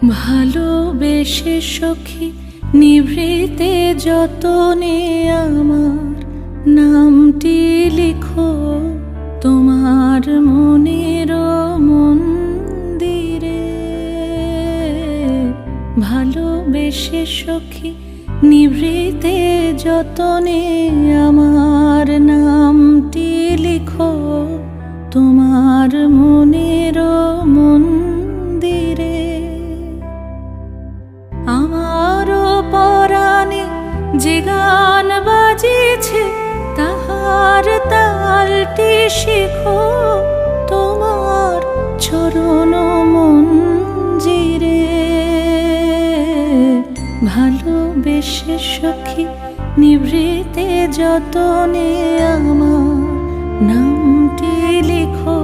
ভালোবেসে সখী নিভৃতে যতনে আমার নামটি লিখো তোমার মনের মন্দিরে। ভালোবেসে সখী নিভৃতে যতনে আমার নামটি লিখো তোমার মনের মন্দিরে। আমারও পরাণে যে গান বাজিছে তাহার তালটি শিখো তোমার চরণ মঞ্জিরে। ভালোবেসে সখী নিভৃতে যতনে আমার নামটি লিখো